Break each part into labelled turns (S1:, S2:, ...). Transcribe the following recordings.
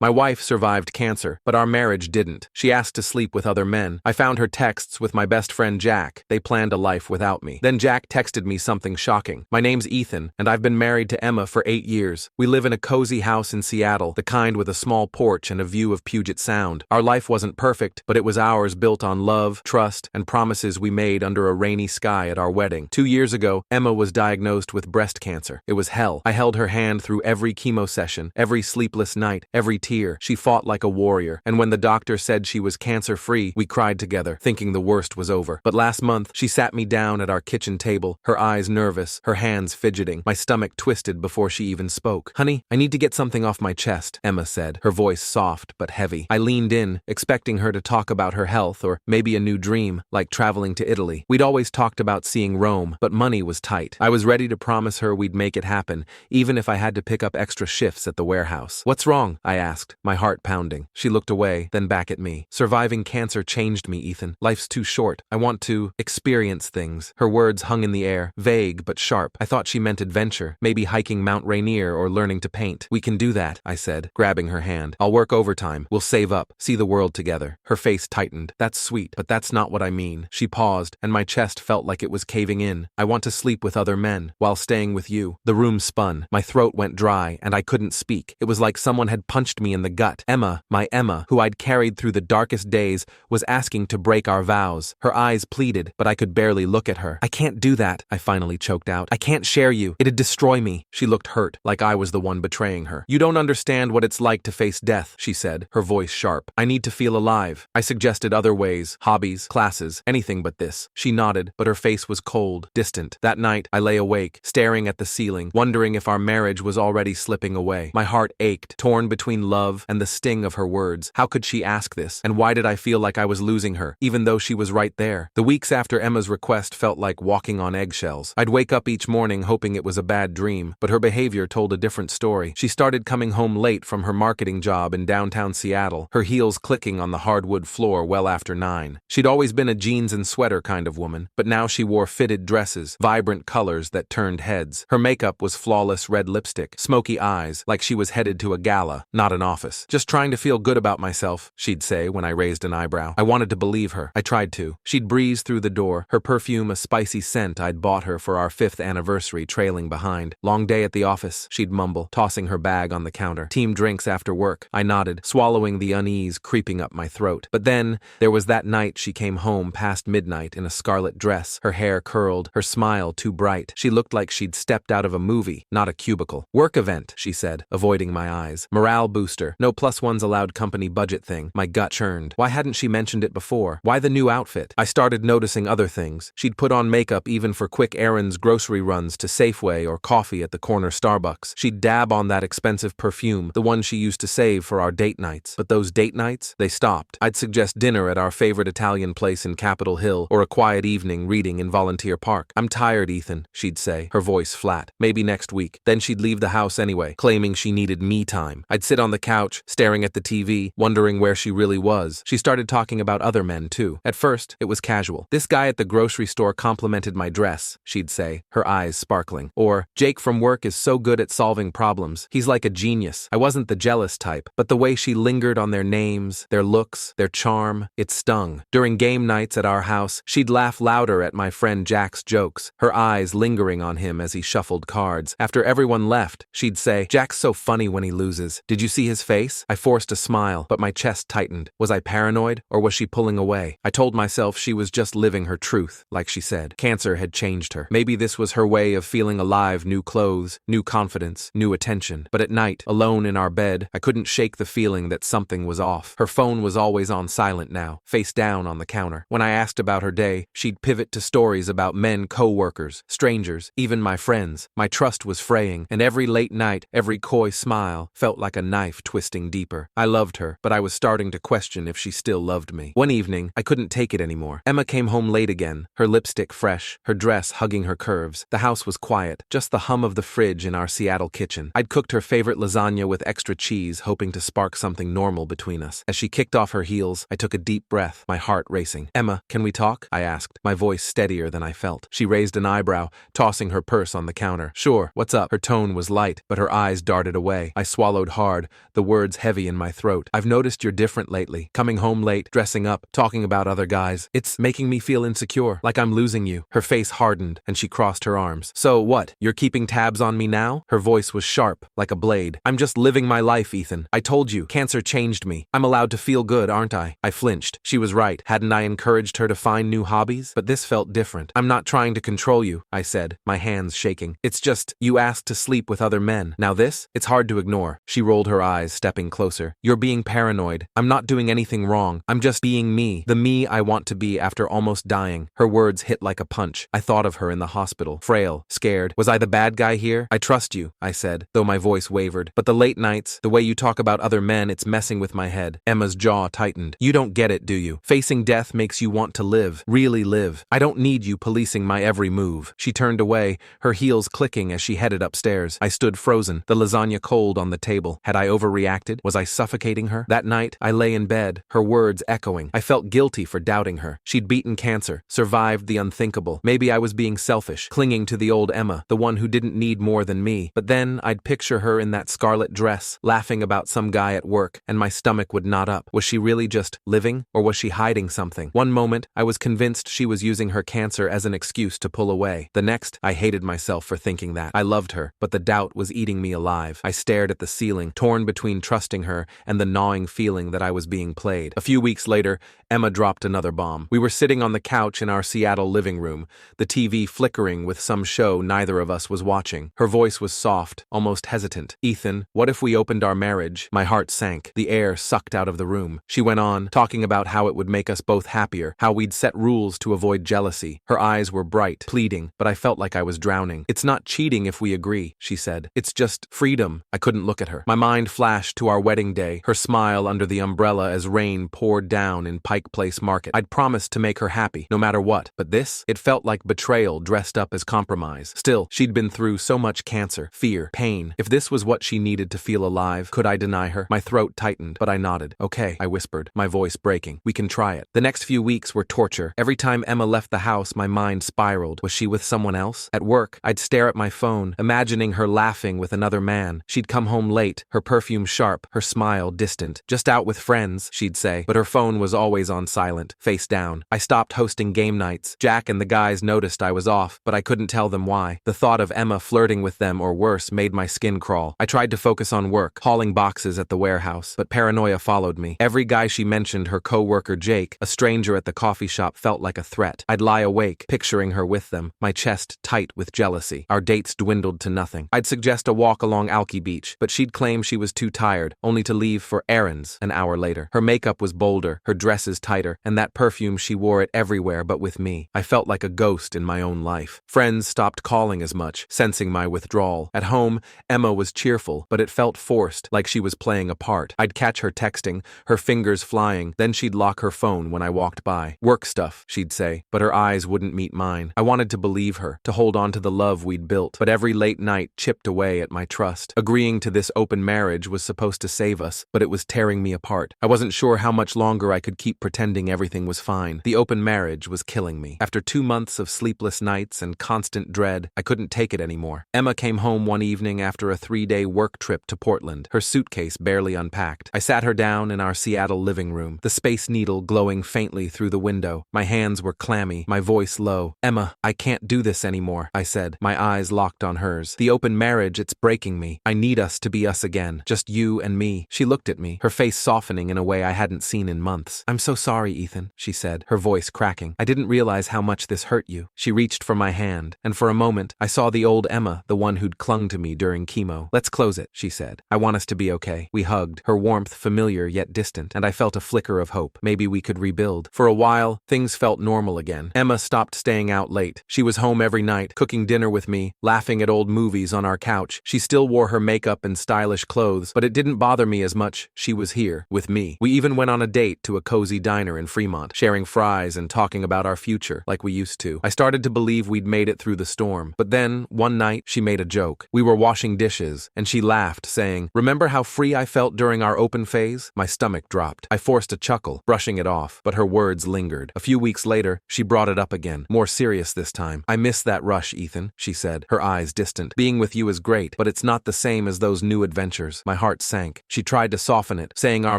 S1: My wife survived cancer, but our marriage didn't. She asked to sleep with other men. I found her texts with my best friend Jack. They planned a life without me. Then Jack texted me something shocking. My name's Ethan, and I've been married to Emma for 8 years. We live in a cozy house in Seattle, the kind with a small porch and a view of Puget Sound. Our life wasn't perfect, but it was ours, built on love, trust, and promises we made under a rainy sky at our wedding. 2 years ago, Emma was diagnosed with breast cancer. It was hell. I held her hand through every chemo session, every sleepless night, every tear. She fought like a warrior, and when the doctor said she was cancer-free, we cried together, thinking the worst was over. But last month, she sat me down at our kitchen table, her eyes nervous, her hands fidgeting, my stomach twisted before she even spoke. "Honey, I need to get something off my chest," Emma said, her voice soft but heavy. I leaned in, expecting her to talk about her health or maybe a new dream, like traveling to Italy. We'd always talked about seeing Rome, but money was tight. I was ready to promise her we'd make it happen, even if I had to pick up extra shifts at the warehouse. "What's wrong?" I asked, my heart pounding. She looked away, then back at me. "Surviving cancer changed me, Ethan. Life's too short. I want to experience things." Her words hung in the air, vague but sharp. I thought she meant adventure, maybe hiking Mount Rainier or learning to paint. "We can do that," I said, grabbing her hand. "I'll work overtime. We'll save up, see the world together." Her face tightened. "That's sweet, but that's not what I mean." She paused, and my chest felt like it was caving in. "I want to sleep with other men, while staying with you." The room spun. My throat went dry, and I couldn't speak. It was like someone had punched me in the gut. Emma, my Emma, who I'd carried through the darkest days, was asking to break our vows. Her eyes pleaded, but I could barely look at her. "I can't do that," I finally choked out. "I can't share you. It'd destroy me." She looked hurt, like I was the one betraying her. "You don't understand what it's like to face death," she said, her voice sharp. "I need to feel alive." I suggested other ways, hobbies, classes, anything but this. She nodded, but her face was cold, distant. That night, I lay awake, staring at the ceiling, wondering if our marriage was already slipping away. My heart ached, torn between love and the sting of her words. How could she ask this? And why did I feel like I was losing her, even though she was right there? The weeks after Emma's request felt like walking on eggshells. I'd wake up each morning hoping it was a bad dream, but her behavior told a different story. She started coming home late from her marketing job in downtown Seattle, her heels clicking on the hardwood floor well after 9. She'd always been a jeans and sweater kind of woman, but now she wore fitted dresses, vibrant colors that turned heads. Her makeup was flawless red lipstick, smoky eyes, like she was headed to a gala, not an office. "Just trying to feel good about myself," she'd say when I raised an eyebrow. I wanted to believe her. I tried to. She'd breeze through the door, her perfume a spicy scent I'd bought her for our 5th anniversary trailing behind. "Long day at the office," she'd mumble, tossing her bag on the counter. "Team drinks after work." I nodded, swallowing the unease creeping up my throat. But then, there was that night she came home past midnight in a scarlet dress, her hair curled, her smile too bright. She looked like she'd stepped out of a movie, not a cubicle. "Work event," she said, avoiding my eyes. "Morale booster. No +1s allowed company budget thing." My gut churned. Why hadn't she mentioned it before? Why the new outfit? I started noticing other things. She'd put on makeup even for quick errands, grocery runs to Safeway or coffee at the corner Starbucks. She'd dab on that expensive perfume, the one she used to save for our date nights. But those date nights? They stopped. I'd suggest dinner at our favorite Italian place in Capitol Hill or a quiet evening reading in Volunteer Park. "I'm tired, Ethan," she'd say, her voice flat. "Maybe next week." Then she'd leave the house anyway, claiming she needed me time. I'd sit on the couch, staring at the TV, wondering where she really was. She started talking about other men, too. At first, it was casual. "This guy at the grocery store complimented my dress," she'd say, her eyes sparkling. Or, "Jake from work is so good at solving problems. He's like a genius." I wasn't the jealous type, but the way she lingered on their names, their looks, their charm, it stung. During game nights at our house, she'd laugh louder at my friend Jack's jokes, her eyes lingering on him as he shuffled cards. After everyone left, she'd say, "Jack's so funny when he loses. Did you see his face?" I forced a smile, but my chest tightened. Was I paranoid, or was she pulling away? I told myself she was just living her truth, like she said. Cancer had changed her. Maybe this was her way of feeling alive, new clothes, new confidence, new attention. But at night, alone in our bed, I couldn't shake the feeling that something was off. Her phone was always on silent now, face down on the counter. When I asked about her day, she'd pivot to stories about men, co-workers, strangers, even my friends. My trust was fraying, and every late night, every coy smile, felt like a knife twisting deeper. I loved her, but I was starting to question if she still loved me. One evening, I couldn't take it anymore. Emma came home late again, her lipstick fresh, her dress hugging her curves. The house was quiet, just the hum of the fridge in our Seattle kitchen. I'd cooked her favorite lasagna with extra cheese, hoping to spark something normal between us. As she kicked off her heels, I took a deep breath, my heart racing. "Emma, can we talk?" I asked, my voice steadier than I felt. She raised an eyebrow, tossing her purse on the counter. "Sure, what's up?" Her tone was light, but her eyes darted away. I swallowed hard, the words heavy in my throat. I've noticed you're different lately, coming home late, dressing up, talking about other guys. It's making me feel insecure, like I'm losing you. Her face hardened, and she crossed her arms. So what? You're keeping tabs on me now? Her voice was sharp, like a blade. I'm just living my life, Ethan. I told you, cancer changed me. I'm allowed to feel good, aren't I? I flinched. She was right. Hadn't I encouraged her to find new hobbies? But this felt different. I'm not trying to control you, I said, my hands shaking. It's just, you asked to sleep with other men. Now this? It's hard to ignore. She rolled her eyes, stepping closer. You're being paranoid. I'm not doing anything wrong. I'm just being me. The me I want to be after almost dying. Her words hit like a punch. I thought of her in the hospital. Frail, scared. Was I the bad guy here? I trust you, I said, though my voice wavered. But the late nights, the way you talk about other men, it's messing with my head. Emma's jaw tightened. You don't get it, do you? Facing death makes you want to live. Really live. I don't need you policing my every move. She turned away, her heels clicking as she headed upstairs. I stood frozen, the lasagna cold on the table. Had I overreacted? Was I suffocating her? That night, I lay in bed, her words echoing. I felt guilty for doubting her. She'd beaten cancer, survived the unthinkable. Maybe I was being selfish, clinging to the old Emma, the one who didn't need more than me. But then I'd picture her in that scarlet dress, laughing about some guy at work, and my stomach would knot up. Was she really just living, or was she hiding something? One moment, I was convinced she was using her cancer as an excuse to pull away. The next, I hated myself for thinking that. I loved her, but the doubt was eating me alive. I stared at the ceiling, torn between trusting her and the gnawing feeling that I was being played. A few weeks later, Emma dropped another bomb. We were sitting on the couch in our Seattle living room, the TV flickering with some show neither of us was watching. Her voice was soft, almost hesitant. Ethan, what if we opened our marriage? My heart sank. The air sucked out of the room. She went on, talking about how it would make us both happier, how we'd set rules to avoid jealousy. Her eyes were bright, pleading, but I felt like I was drowning. It's not cheating if we agree, she said. It's just freedom. I couldn't look at her. My mind flashed to our wedding day, her smile under the umbrella as rain poured down in Pike Place Market. I'd promised to make her happy, no matter what. But this? It felt like betrayal dressed up as compromise. Still, she'd been through so much cancer, fear, pain. If this was what she needed to feel alive, could I deny her? My throat tightened, but I nodded. Okay, I whispered, my voice breaking. We can try it. The next few weeks were torture. Every time Emma left the house, my mind spiraled. Was she with someone else? At work, I'd stare at my phone, imagining her laughing with another man. She'd come home late, her perfume sharp, her smile distant. Just out with friends, she'd say, but her phone was always on silent, face down. I stopped hosting game nights. Jack and the guys noticed I was off, but I couldn't tell them why. The thought of Emma flirting with them or worse made my skin crawl. I tried to focus on work, hauling boxes at the warehouse, but paranoia followed me. Every guy she mentioned, her co-worker Jake, a stranger at the coffee shop, felt like a threat. I'd lie awake, picturing her with them, my chest tight with jealousy. Our dates dwindled to nothing. I'd suggest a walk along Alki Beach, but she'd claim she was too tired, only to leave for errands an hour later. Her makeup was bolder, her dresses tighter, and that perfume she wore it everywhere but with me. I felt like a ghost in my own life. Friends stopped calling as much, sensing my withdrawal. At home, Emma was cheerful, but it felt forced, like she was playing a part. I'd catch her texting, her fingers flying, then she'd lock her phone when I walked by. Work stuff, she'd say, but her eyes wouldn't meet mine. I wanted to believe her, to hold on to the love we'd built, but every late night chipped away at my trust. Agreeing to this open marriage was supposed to save us, but it was tearing me apart. I wasn't sure how much longer I could keep pretending everything was fine. The open marriage was killing me. After 2 months of sleepless nights and constant dread, I couldn't take it anymore. Emma came home one evening after a 3-day work trip to Portland, her suitcase barely unpacked. I sat her down in our Seattle living room, the Space Needle glowing faintly through the window. My hands were clammy, my voice low. Emma, I can't do this anymore, I said, my eyes locked on hers. The open marriage, it's breaking me. I need us to be us again, just you and me. She looked at me, her face softening in a way I hadn't seen in months. I'm so sorry, Ethan, she said, her voice cracking. I didn't realize how much this hurt you. She reached for my hand, and for a moment, I saw the old Emma, the one who'd clung to me during chemo. Let's close it, she said. I want us to be okay. We hugged, her warmth familiar yet distant, and I felt a flicker of hope. Maybe we could rebuild. For a while, things felt normal again. Emma stopped staying out late. She was home every night, cooking dinner with me, laughing at old movies on our couch. She still wore her makeup and stylish clothes, but it didn't bother me as much. She was here, with me. We even went on a date to a cozy diner in Fremont, sharing fries and talking about our future like we used to. I started to believe we'd made it through the storm. But then, one night, she made a joke. We were washing dishes, and she laughed, saying, "Remember how free I felt during our open phase?" My stomach dropped. I forced a chuckle, brushing it off, but her words lingered. A few weeks later, she brought it up again, more serious this time. "I miss that rush, Ethan," she said, her eyes distant. "Being with you is great, but it's not the same as those new adventures." My heart heart sank. She tried to soften it, saying our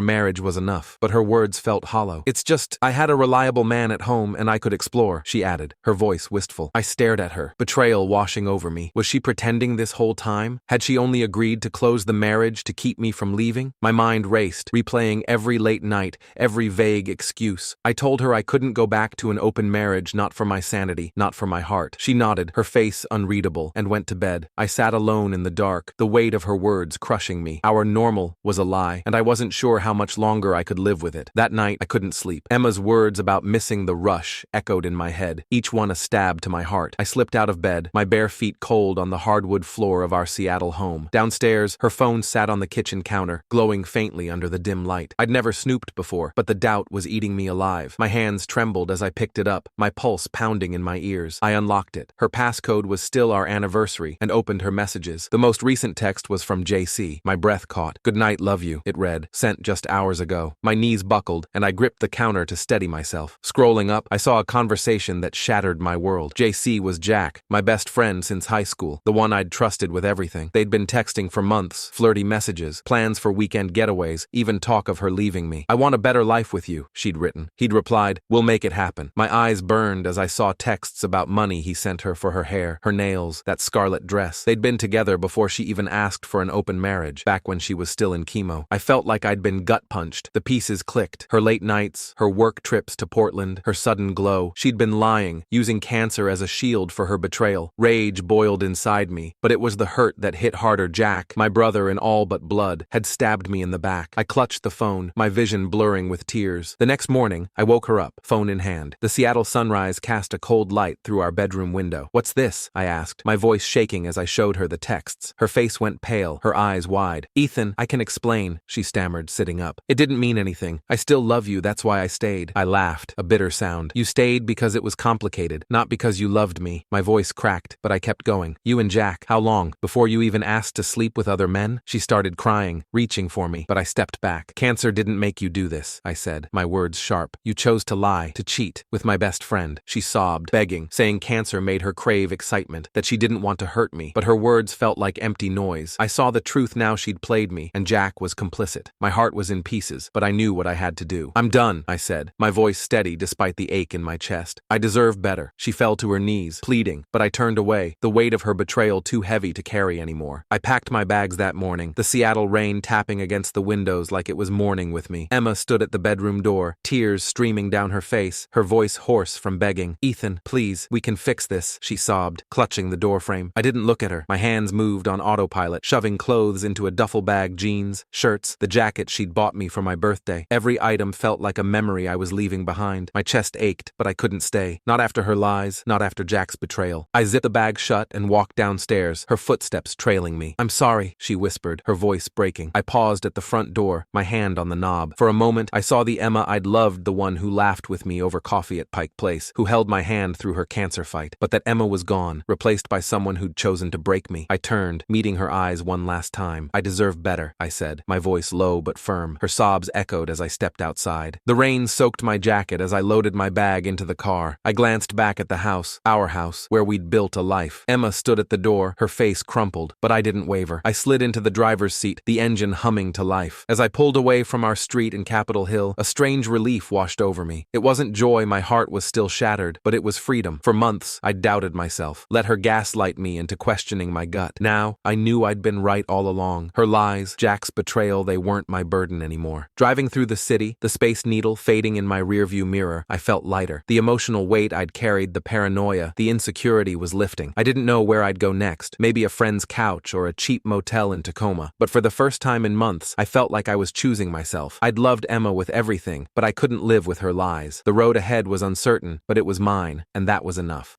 S1: marriage was enough, but her words felt hollow. It's just, I had a reliable man at home and I could explore, she added, her voice wistful. I stared at her, betrayal washing over me. Was she pretending this whole time? Had she only agreed to close the marriage to keep me from leaving? My mind raced, replaying every late night, every vague excuse. I told her I couldn't go back to an open marriage, not for my sanity, not for my heart. She nodded, her face unreadable, and went to bed. I sat alone in the dark, the weight of her words crushing me. Our normal was a lie, and I wasn't sure how much longer I could live with it. That night, I couldn't sleep. Emma's words about missing the rush echoed in my head, each one a stab to my heart. I slipped out of bed, my bare feet cold on the hardwood floor of our Seattle home. Downstairs, her phone sat on the kitchen counter, glowing faintly under the dim light. I'd never snooped before, but the doubt was eating me alive. My hands trembled as I picked it up, my pulse pounding in my ears. I unlocked it. Her passcode was still our anniversary, and opened her messages. The most recent text was from JC. My breath caught. "Good night, love you," it read, sent just hours ago. My knees buckled, and I gripped the counter to steady myself. Scrolling up, I saw a conversation that shattered my world. JC was Jack, my best friend since high school, the one I'd trusted with everything. They'd been texting for months, flirty messages, plans for weekend getaways, even talk of her leaving me. "I want a better life with you," she'd written. He'd replied, "We'll make it happen." My eyes burned as I saw texts about money he sent her for her hair, her nails, that scarlet dress. They'd been together before she even asked for an open marriage, back when she was still in chemo. I felt like I'd been gut-punched. The pieces clicked. Her late nights, her work trips to Portland, her sudden glow. She'd been lying, using cancer as a shield for her betrayal. Rage boiled inside me, but it was the hurt that hit harder. Jack, my brother in all but blood, had stabbed me in the back. I clutched the phone, my vision blurring with tears. The next morning, I woke her up, phone in hand. The Seattle sunrise cast a cold light through our bedroom window. "What's this?" I asked, my voice shaking as I showed her the texts. Her face went pale, her eyes wide. "Ethan, I can explain," she stammered, sitting up. "It didn't mean anything. I still love you, that's why I stayed." I laughed, a bitter sound. "You stayed because it was complicated, not because you loved me." My voice cracked, but I kept going. "You and Jack, how long? Before you even asked to sleep with other men?" She started crying, reaching for me, but I stepped back. "Cancer didn't make you do this," I said, my words sharp. "You chose to lie, to cheat, with my best friend." She sobbed, begging, saying cancer made her crave excitement, that she didn't want to hurt me, but her words felt like empty noise. I saw the truth now. She'd played me, and Jack was complicit. My heart was in pieces, but I knew what I had to do. "I'm done," I said, my voice steady despite the ache in my chest. "I deserve better." She fell to her knees, pleading, but I turned away, the weight of her betrayal too heavy to carry anymore. I packed my bags that morning, the Seattle rain tapping against the windows like it was mourning with me. Emma stood at the bedroom door, tears streaming down her face, her voice hoarse from begging. "Ethan, please, we can fix this," she sobbed, clutching the doorframe. I didn't look at her. My hands moved on autopilot, shoving clothes into a duffel bag, jeans, shirts, the jacket she'd bought me for my birthday. Every item felt like a memory I was leaving behind. My chest ached, but I couldn't stay. Not after her lies, not after Jack's betrayal. I zipped the bag shut and walked downstairs, her footsteps trailing me. "I'm sorry," she whispered, her voice breaking. I paused at the front door, my hand on the knob. For a moment, I saw the Emma I'd loved, the one who laughed with me over coffee at Pike Place, who held my hand through her cancer fight. But that Emma was gone, replaced by someone who'd chosen to break me. I turned, meeting her eyes one last time. "I deserve better," I said, my voice low but firm. Her sobs echoed as I stepped outside. The rain soaked my jacket as I loaded my bag into the car. I glanced back at the house, our house, where we'd built a life. Emma stood at the door, her face crumpled, but I didn't waver. I slid into the driver's seat, the engine humming to life. As I pulled away from our street in Capitol Hill, a strange relief washed over me. It wasn't joy, my heart was still shattered, but it was freedom. For months, I doubted myself, let her gaslight me into questioning my gut. Now, I knew I'd been right all along. Her lies, Jack's betrayal, they weren't my burden anymore. Driving through the city, the Space Needle fading in my rearview mirror, I felt lighter. The emotional weight I'd carried, the paranoia, the insecurity was lifting. I didn't know where I'd go next, maybe a friend's couch or a cheap motel in Tacoma. But for the first time in months, I felt like I was choosing myself. I'd loved Emma with everything, but I couldn't live with her lies. The road ahead was uncertain, but it was mine, and that was enough.